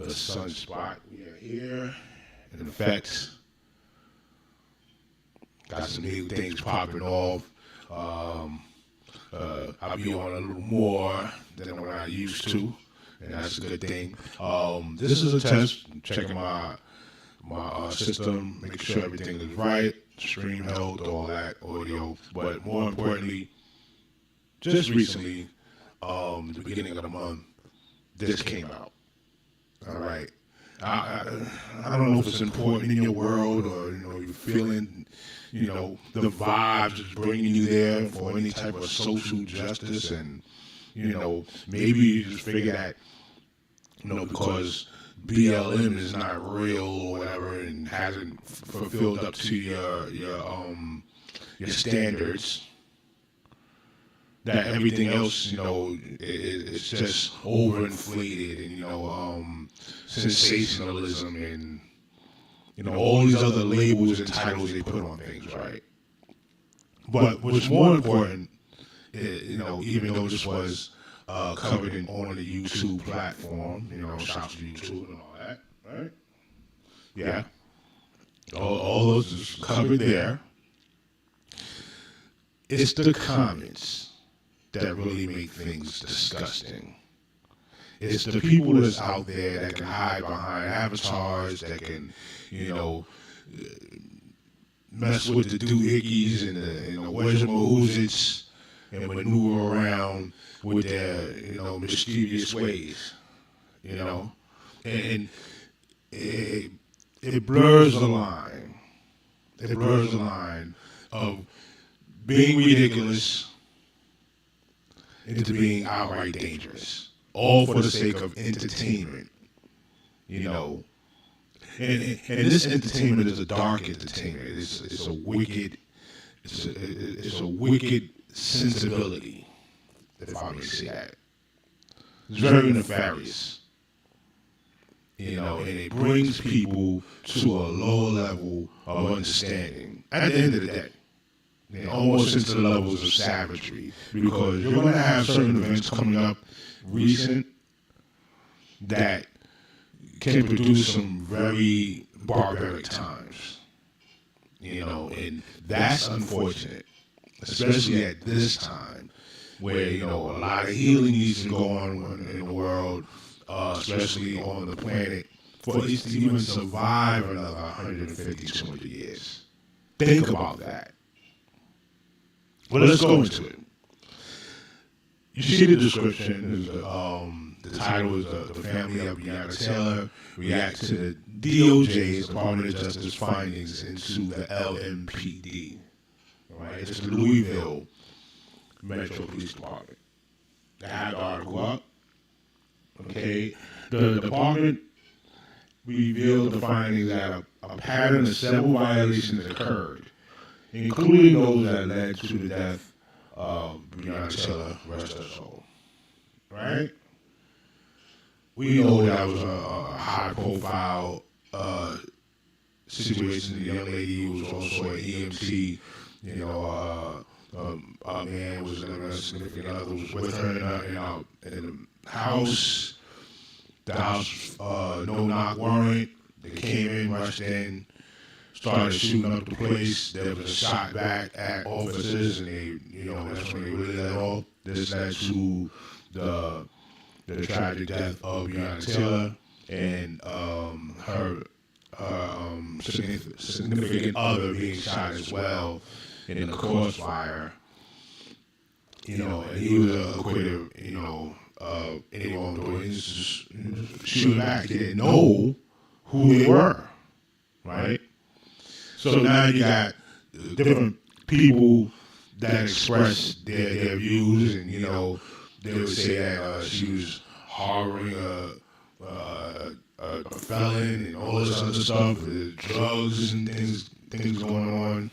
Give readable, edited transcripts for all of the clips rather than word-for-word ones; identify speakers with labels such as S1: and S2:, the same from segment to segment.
S1: the sunspot. We are here in effect. Got some new things popping off. I'll be on a little more than what I used to, and that's a good thing. This is a test. I'm checking my system, making sure everything is right, stream health, all that audio. But more importantly, just recently, the beginning of the month, this came out. All right. I don't know if it's important in your world or you're feeling the vibes is bringing you there for any type of social justice, and maybe you just figure that because BLM is not real or whatever and hasn't fulfilled up to your standards, that everything else, it's just overinflated and, sensationalism and, all these other labels and titles they put on things, right? But what's more important, even though this was covered on the YouTube platform, shouts to YouTube and all that, right? Yeah. All those is covered there. It's the comments that really make things disgusting. It's the people that's out there that can hide behind avatars, that can, mess with the doohickeys and the wajamahoozits and maneuver around with their, mischievous ways, and it blurs the line. It blurs the line of being ridiculous into being outright dangerous, all for the sake of entertainment, And this entertainment is a dark entertainment. It's a wicked, it's a wicked sensibility, if I may say that. It's very nefarious, and it brings people to a lower level of understanding. At the end of the day. Almost into the levels of savagery, because you're going to have certain events coming up recent that can produce some very barbaric times, and that's unfortunate, especially at this time where, a lot of healing needs to go on in the world, especially on the planet, for it to even survive another 150, 200 years. Think about that. Well, let's go into it. You see the description. The title is the family of Breonna Taylor reacts to the DOJ's Department of Justice findings into the LMPD. Right? It's the Louisville Metro Police Department. They had the article up. Okay. The department revealed the findings that a pattern of several violations occurred, including those that led to the death of Breonna Taylor, rest her soul. Right? We know that was a high-profile situation. The young lady was also an EMT. A man was a significant other was with her in the house. The house, no-knock warrant. They came in, rushed in, started shooting up the place. There was a shot back at officers, and that's when they really let off. This led to the tragic death of Breonna Taylor and her significant other being shot as well in the crossfire. And he was acquitted. Any wrongdoing. He just shoot back. He didn't know who they were, right? So now you got different people that express their views, and they would say that she was harboring a felon and all this other stuff, drugs and things going on.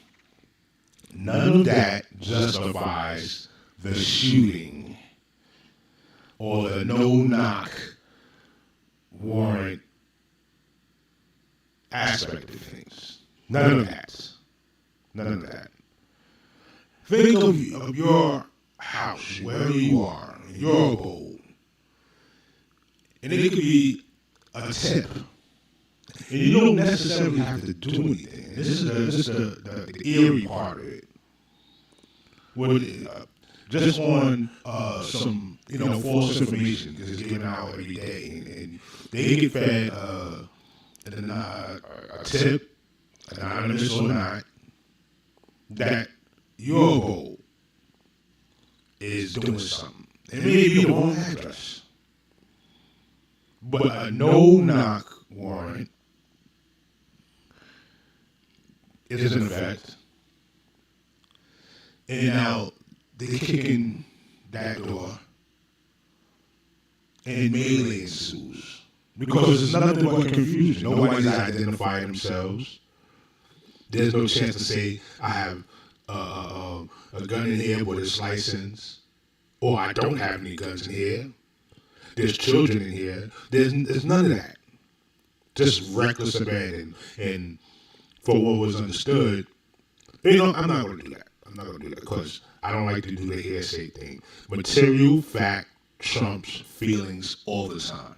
S1: None of that justifies the shooting or the no-knock warrant aspect of things. None of that. None of that. Think of your house, wherever you are, in your abode. And it could be a tip. And you don't necessarily have to do anything. This is the eerie part of it. Just on some false information because it's given out every day, and they get fed a tip, anonymous or not, that your goal is doing something. It may be the wrong address, but a no-knock warrant is in effect. And now they kick in that door and melee ensues. Because it's nothing but confusion. Nobody's identifying themselves. There's no chance to say, I have a gun in here with its license, or I don't have any guns in here. There's children in here. There's none of that. Just reckless abandon. And for what was understood, I'm not going to do that. I'm not going to do that because I don't like to do the hearsay thing. Material fact trumps feelings all the time.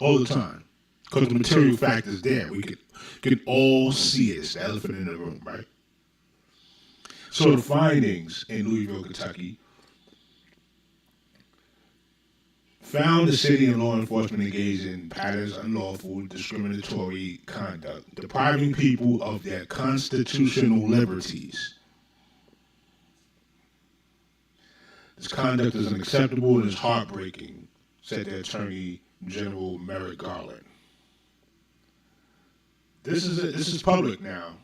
S1: All the time. Because the material fact is there. We can all see it. It's the elephant in the room, right? So the findings in Louisville, Kentucky, found the city and law enforcement engaged in patterns of unlawful discriminatory conduct, depriving people of their constitutional liberties. This conduct is unacceptable and is heartbreaking, said the Attorney General Merrick Garland. This is public now.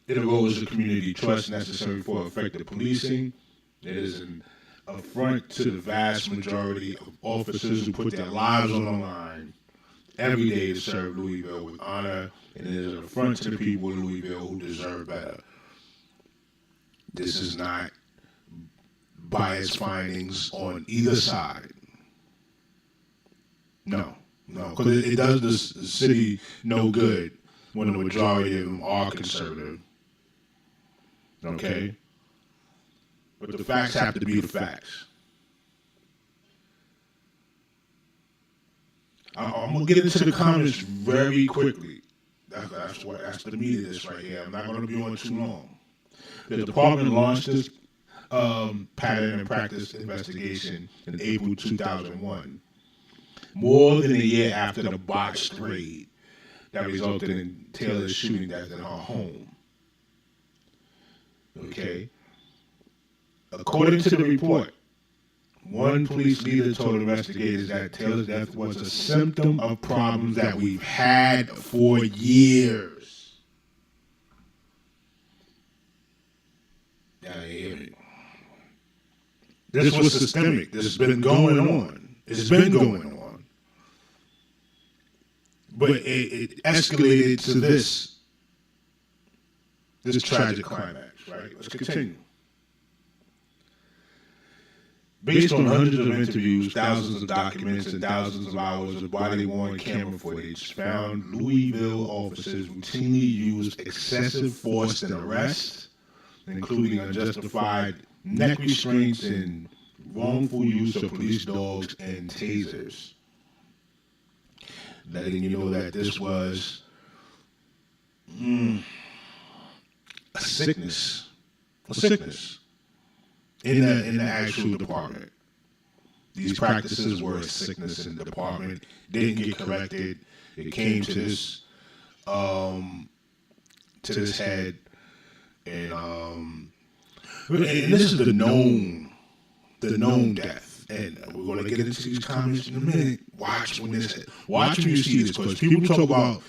S1: It erodes the community trust necessary for effective policing. It is an affront to the vast majority of officers who put their lives on the line every day to serve Louisville with honor, and it is an affront to the people of Louisville who deserve better. This is not biased findings on either side. No, because it does the city no good when the majority of them are conservative. Okay? But the facts have to be the facts. I'm going to get into the comments very quickly. That's the meat of this right here. I'm not going to be on too long. The department launched this pattern and practice investigation in April 2001, more than a year after the botched raid that resulted in Taylor's shooting death in her home. Okay? According to the report, one police leader told investigators that Taylor's death was a symptom of problems that we've had for years. Now, hear me. This was systemic. This has been going on. It's been going on. But it escalated to this tragic climax, right? Let's continue. Based on hundreds of interviews, thousands of documents, and thousands of hours of body-worn camera footage, found Louisville officers routinely used excessive force in arrests, including unjustified neck restraints and wrongful use of police dogs and tasers. Letting you know that this was a sickness in the actual department. These practices were a sickness in the department. Didn't get corrected. It came to this head, and this is the known death. And we're going to get into these comments in a minute. Watch when you see this, because people talk about,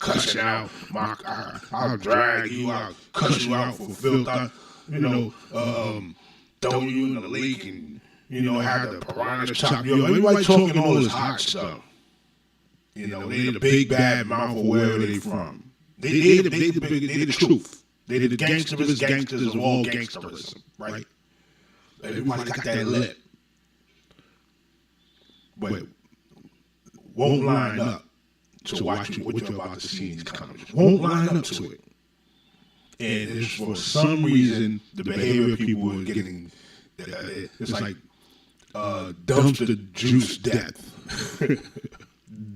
S1: cussing out. I'll drag you out, cuss you out for filth. Throw you in the lake and, have the piranhas chop you up. Everybody talking all this hot stuff. They the big bad mouth of wherever they from. They the truth. They the gangsters of all gangsterism, right? Everybody got that lip. But won't line up to watch what you're about to see in these comments. Won't line up to it. And it's for some reason, the behavior of people are getting, it's like dumpster juice death.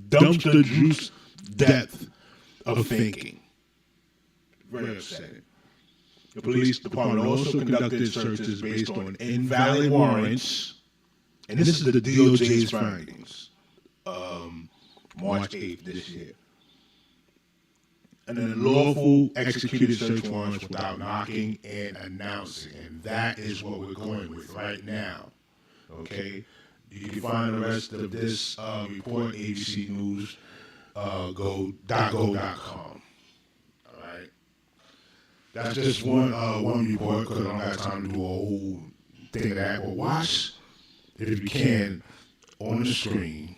S1: Dumpster juice depth of thinking. Very upsetting. The police department also conducted searches based on invalid warrants, and this is the DOJ's findings, March 8th this year. And then unlawful executed search warrants without knocking and announcing, and that is what we're going with right now. Okay? You can find the rest of this report, ABC News, go.com. All right? That's just one report because I don't have time to do a whole thing of that. But watch, if you can, on the screen,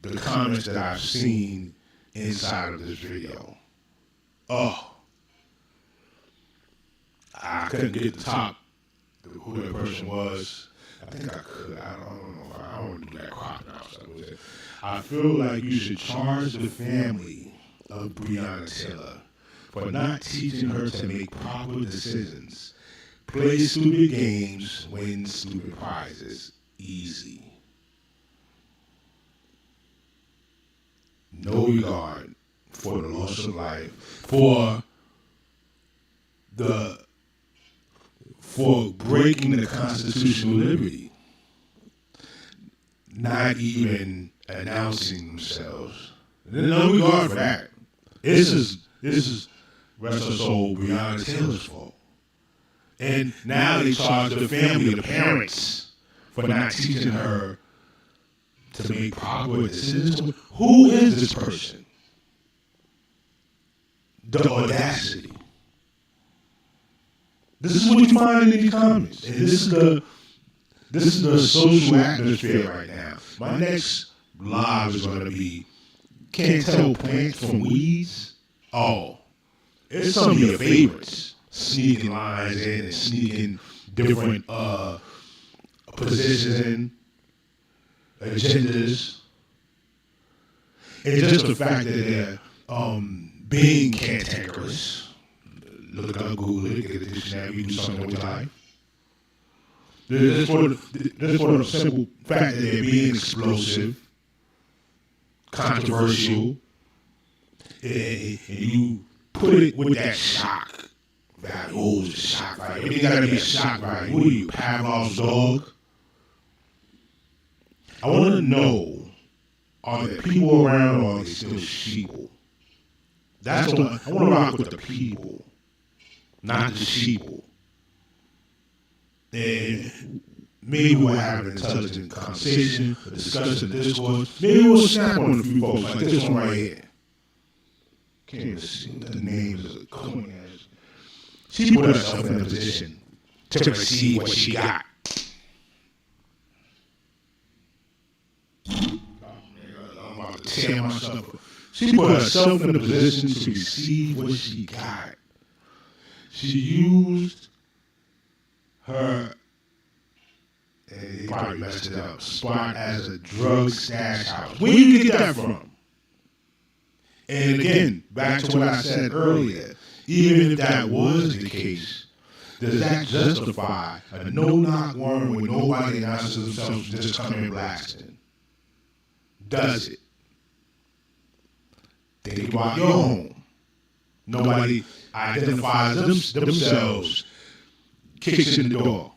S1: the comments that I've seen inside of this video. Oh, I couldn't get the top, who that person was. I think I could. I don't know. I don't want to do that crop now. So I feel like you should charge the family of Breonna Taylor for not teaching her to make proper decisions. Play stupid games, win stupid prizes. Easy. No regard for the loss of life, for breaking the constitutional liberty, not even announcing themselves. No regard for that. This is rest her soul Breonna Taylor's fault. And now they charge the family, the parents, for not teaching her to make proper decisions. Who is this person? The audacity. This is what you find in these comments. And this is the social atmosphere right now. My next live is going to be, can't tell plants from weeds? Oh, it's some of your favorites. Sneaking lines in and sneaking different positions in, agendas. And just the fact that they're being cantankerous. Look it up, Google it, get a dictionary, do something with your life. Just for the simple fact that they're being explosive, controversial, and you put it with that shock value. Oh, it's a shock value. Everything got to be a shock value. What are you, Pavlov's dog? I want to know, are there people around or are they still sheeple? That's the one. I want to rock with the people, not the sheeple. And maybe we'll have an intelligent conversation, a discussion, a discourse. Maybe we'll snap on a few folks like this one right here. Can't even see what the names are coming as. She put herself in a position to receive what she got. I'm about to tear myself up. She put herself in a position to receive what she got. She used her, and they probably messed it up, spot as a drug stash house. Where do you get that from? And again, back to what I said earlier, even if that was the case, does that justify a no-knock warrant when nobody announces themselves just coming blasting? Does it? Think about your home. Nobody identifies themselves, kicks in the door.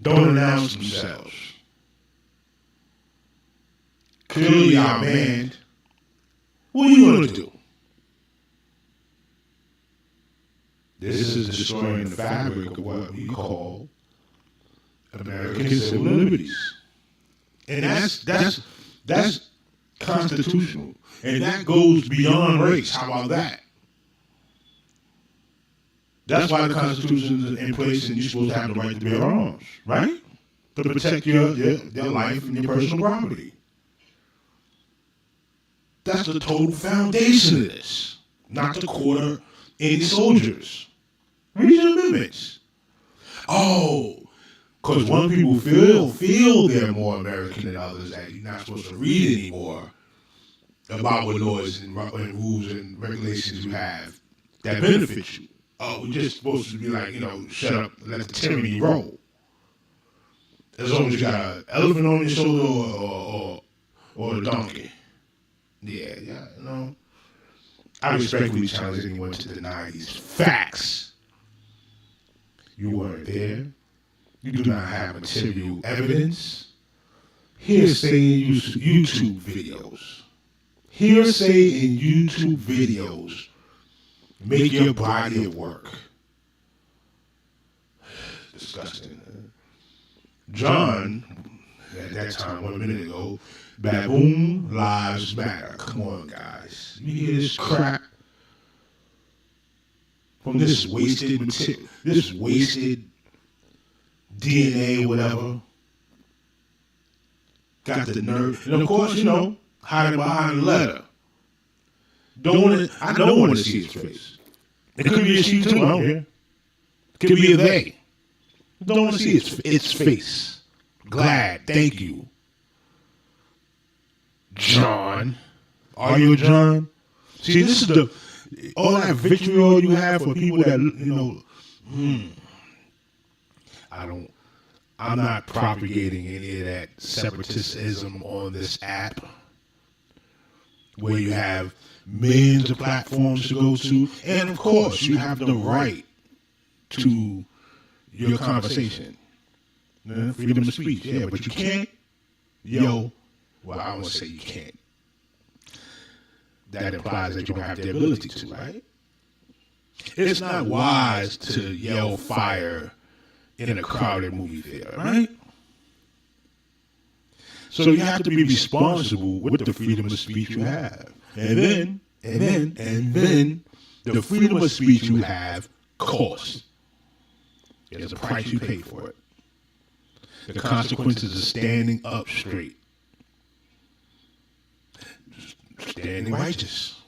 S1: Don't announce themselves. Clearly outmanned. What are you going to do? This is destroying the fabric of what we call American civil liberties. And that's constitutional. And that goes beyond race. How about that? That's why the Constitution is in place and you're supposed to have the right to bear arms, right? To protect your life and your personal property. That's the total foundation of this. Not to quarter any soldiers. Read your amendments. Oh, because one people feel they're more American than others, that you're not supposed to read anymore about what laws and rules and regulations you have that benefit you. oh, we're just supposed to be like, shut up, let the tyranny roll. As long as you got an elephant on your shoulder or a donkey. Yeah, I respectfully challenge anyone to deny these facts. You weren't there. You do not have material evidence. Hearsay in YouTube videos. Hearsay in YouTube videos make your body of work. Disgusting. John, at that time, 1 minute ago, Baboon Lives Matter. Come on, guys. You hear this crap from this wasted material, this wasted DNA, whatever. Got the nerve. And of course, hiding behind the letter. I don't want to see his face. It could be a she too, I don't care. It could be a they. Don't want to see its face. Glad, thank you. John. Are you a John? See, this is all that vitriol you have for people that, I'm not propagating any of that separatism on this app where you have millions of platforms to go to. And of course, you have the right to your conversation. Freedom of speech, yeah, but you can't, well, I won't say you can't. That implies that you don't have the ability to, right? It's not wise to yell fire in a crowded movie theater, right? So you have to be responsible with the freedom of speech you have. And then the freedom of speech you have costs. There's a price you pay for it. The consequences of standing up straight. Standing righteous.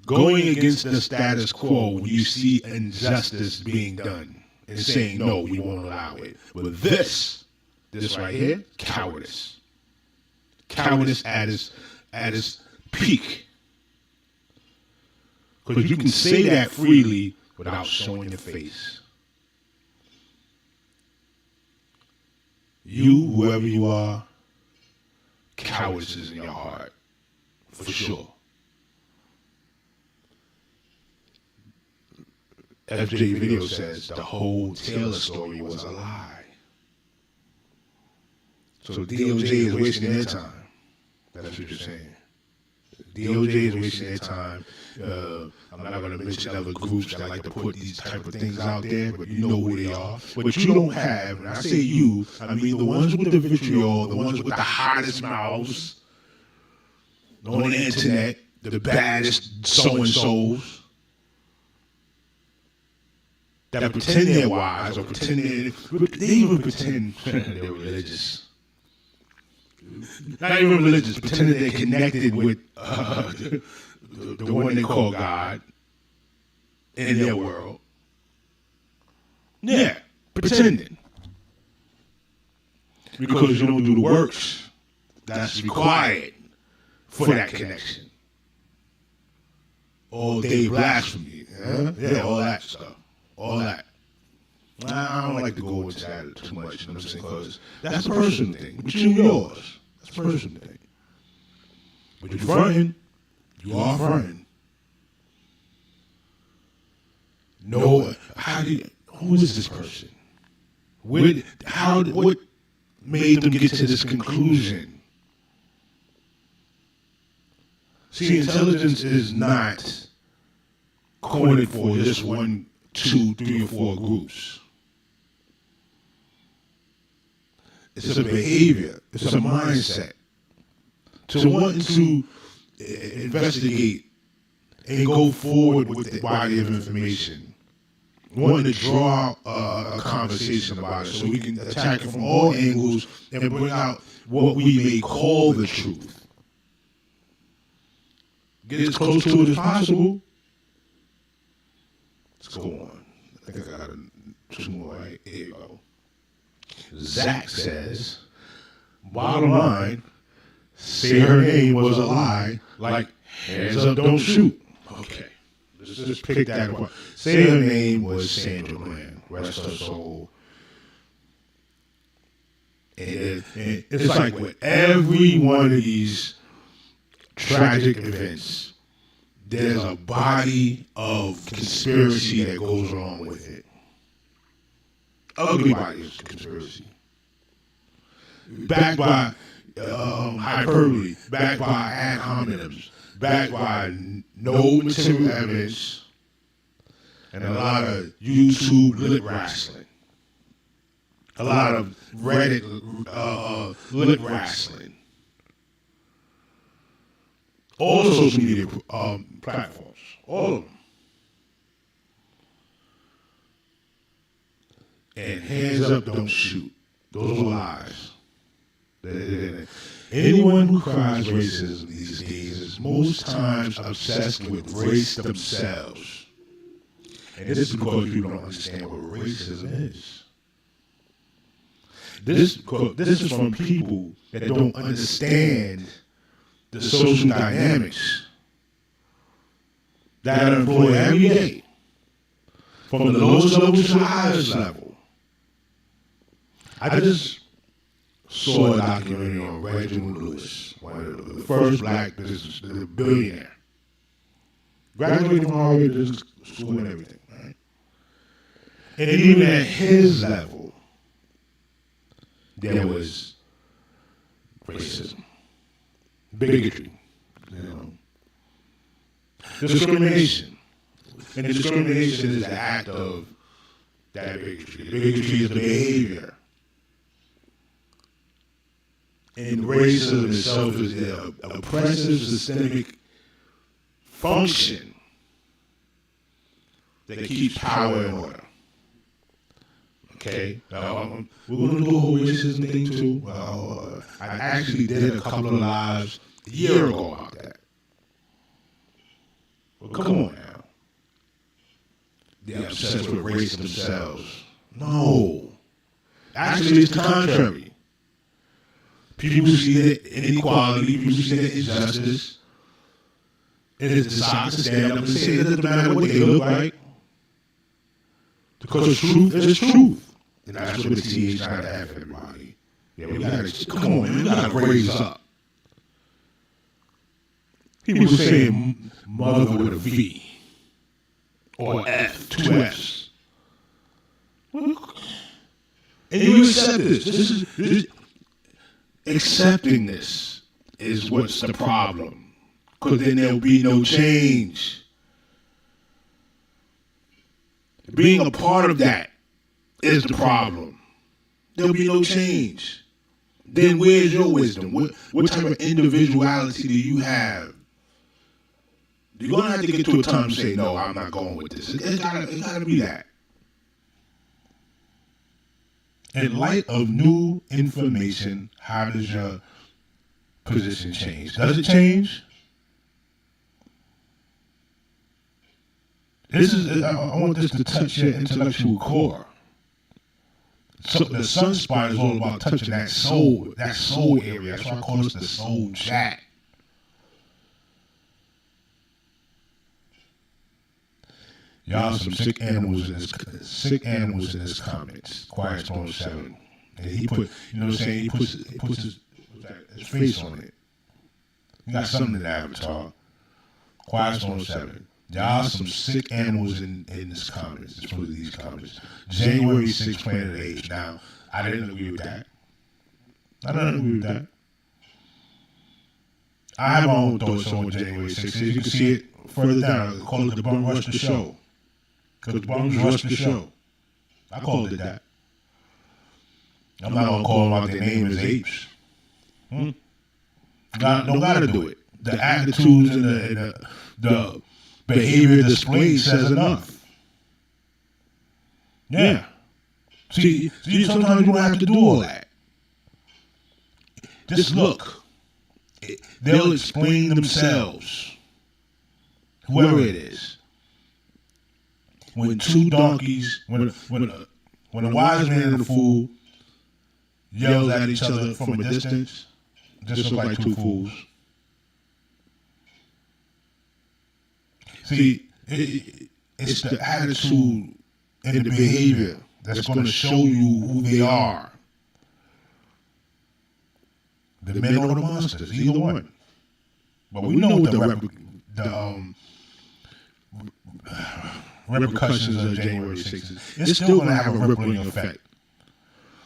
S1: Going against the status quo when you see injustice being done and saying, no, we won't allow it. But this right here, cowardice. Cowardice at its peak. Because you can say that freely without showing your face. You, whoever you are, cowardice is in your heart, for sure. FJ Video says the whole Taylor story was a lie. So DOJ is wasting their time. That's what you're saying. DOJ is wasting their time. I'm not going to mention other groups that like to put these type of things out there, but you know who they are. But you don't have, and I say you, I mean the ones with the vitriol, the ones with the hottest mouths on the internet, the baddest so-and-sos that pretend they're wise or pretend they even pretend they're religious. Not even religious, pretending they're connected with the one they call God in their world. Yeah, pretending. Because you don't do the works that's required for that connection. All day blasphemy. Yeah, all that stuff. All that. I don't like to go into that too much, you know what I'm saying? Because that's a personal thing. But you yours. That's a personal thing. But you're fronting. You are fronting. No, who is this person? What made them get to this conclusion? See, intelligence is not cornered for just 1, 2, 3, or 4 groups. It's a behavior. It's a mindset. To want to investigate and go forward with the body of information. Wanting to draw a conversation about it so we can attack it from all angles and bring out what we may call the truth. Get as close to it as possible. Let's go on. I think I got 2 more, right? Here you go. Zach says, bottom line, say her name was a lie, like hands up, don't shoot. Okay, Let's just pick that apart. Say her name was Sandra Bland, rest her soul. And it's like with every one of these tragic events, there's a body of conspiracy that goes along with it. Ugly body of conspiracy. Backed by hyperbole, backed by ad hominems, backed by no material evidence, and a lot of YouTube lip wrestling. A lot of Reddit lip wrestling. All the social media platforms. All of them. And hands up, don't shoot. Those are lies. Anyone who cries racism these days is most times obsessed with race themselves. And this is because people don't understand what racism is. This is from people that don't understand the social dynamics that are employed every day, from the lowest level to the highest level. I just saw a documentary on Reginald Lewis, one of the first black billionaire. Graduated from Harvard Business School and everything, right? And even at his level, there was racism, bigotry, discrimination. And discrimination is the act of that bigotry. Bigotry is the behavior. And racism itself is the oppressive systemic function that keeps power in order. Okay, now we're going to do a whole racism thing too. I actually did a couple of lives a year ago about that. Well, come on now. They're obsessed with race themselves. No. Actually, it's the contrary. People see the inequality, people see the injustice, and they decide to stand up and say it doesn't matter what they look like. Because truth is truth. And that's what the TH trying to have everybody. Yeah, we gotta, come on, man, we gotta raise up. He was saying mother with a V. Or F, two F's. And you accept this. This is accepting this is what's the problem. Because then there'll be no change. Being a part of that is the problem. There'll be no change. Then where's your wisdom? What type of individuality do you have? You're going to have to get to a time to say, no, I'm not going with this. It's gotta be that. In light of new information, how does your position change? Does it change? I want this to touch your intellectual core. So the Sunspot is all about touching that soul area. That's why I call this the soul chat. Y'all some sick animals in his comments. Quiet Storm 7. And he put, you know what I'm saying? He puts his face on it. He got something in the avatar. Quiet Storm 7. Y'all some sick animals in his comments. It's for these comments. January 6th, Planet Age. Now, I didn't agree with that. I have my own thoughts on January 6th. As you can see it further down, I call it the Bum Rush the Show. Because the bums rushed the show. I called it that. I'm not going to call them out their name as apes. Don't got to do it. The attitudes and the behavior displayed says enough. Yeah. See, sometimes you don't have to do all that. Just look. They'll explain themselves. Whoever it is. When two donkeys, when a wise man and a fool yells at each other from a distance, just look like two fools. See, It's the attitude and the behavior that's going to show you who they are. The men or the monsters, either one. But we know what the repercussions of January 6th. It's still going to have a rippling effect.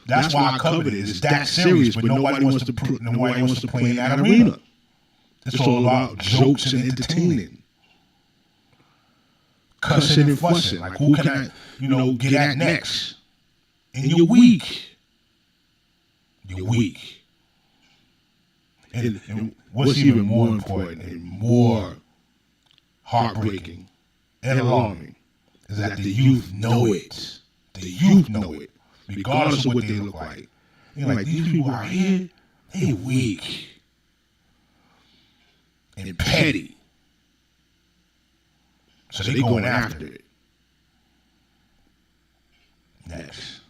S1: That's why I covered it. It's that serious, but nobody wants to play in that arena. It's all about jokes and entertaining. Cussing and fussing. Like, who can I, get at next? And you're weak. You're weak. And what's even more important and more heartbreaking and alarming is that the youth know it. The youth know it, regardless of what they look like. You're like, these people out here, they weak and petty. So they going after it. Next.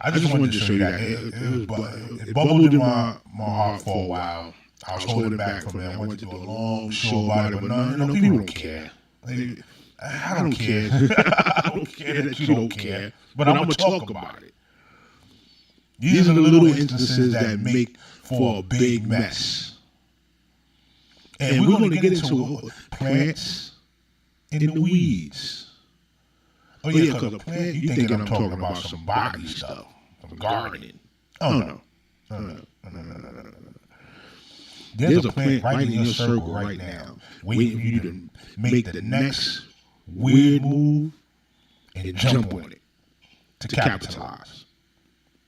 S1: I just wanted to show you that. It bubbled in my heart for a while. I was holding back from it. I wanted to do a long show about it, but no, people don't care. I don't care. I don't care that you don't care, but I'm going to talk about it. These are the little instances that make for a big mess. And we're going to get into plants in the weeds. Oh yeah, because a plant, you thinking I'm talking about some body stuff, some gardening. Oh no. There's a plant right in your circle right now, waiting for you to make the next weird move and jump on it to capitalize.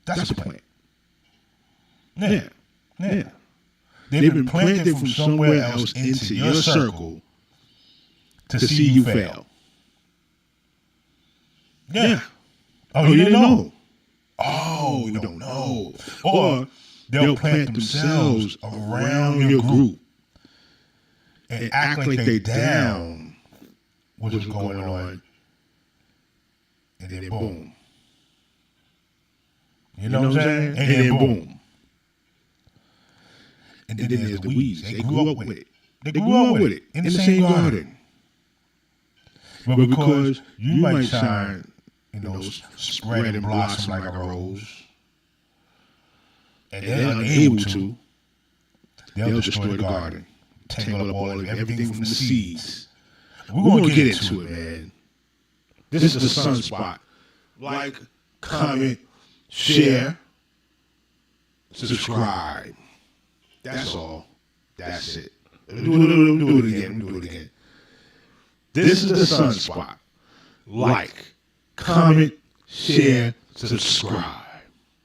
S1: That's a plant. Yeah. They've been planted from somewhere else into your circle to see you fail. Yeah. Oh, you didn't know? Oh, you don't know. Or they'll plant themselves around your group and act like they down what's going on. And then boom. You know what I'm saying? And then boom. And then there's the weeds. They grew up with it. They grew up with it in the same garden. But because you might shine, spread and blossom like a rose, and they're unable to, they'll destroy the garden, tangle up everything from the seeds. We're going to get into it, man. This is the Sunspot. Like, comment, share, subscribe. That's all. That's it. Do it again. This is the Sunspot. Like, comment, share, subscribe.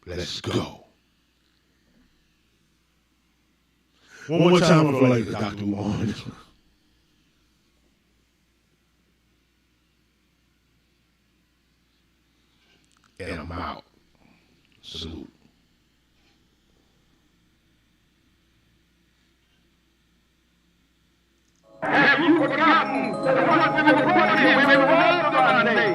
S1: Let's go. One more time, I feel like Dr. Warren. And I'm out. Salute.
S2: Have you forgotten what we were all done today?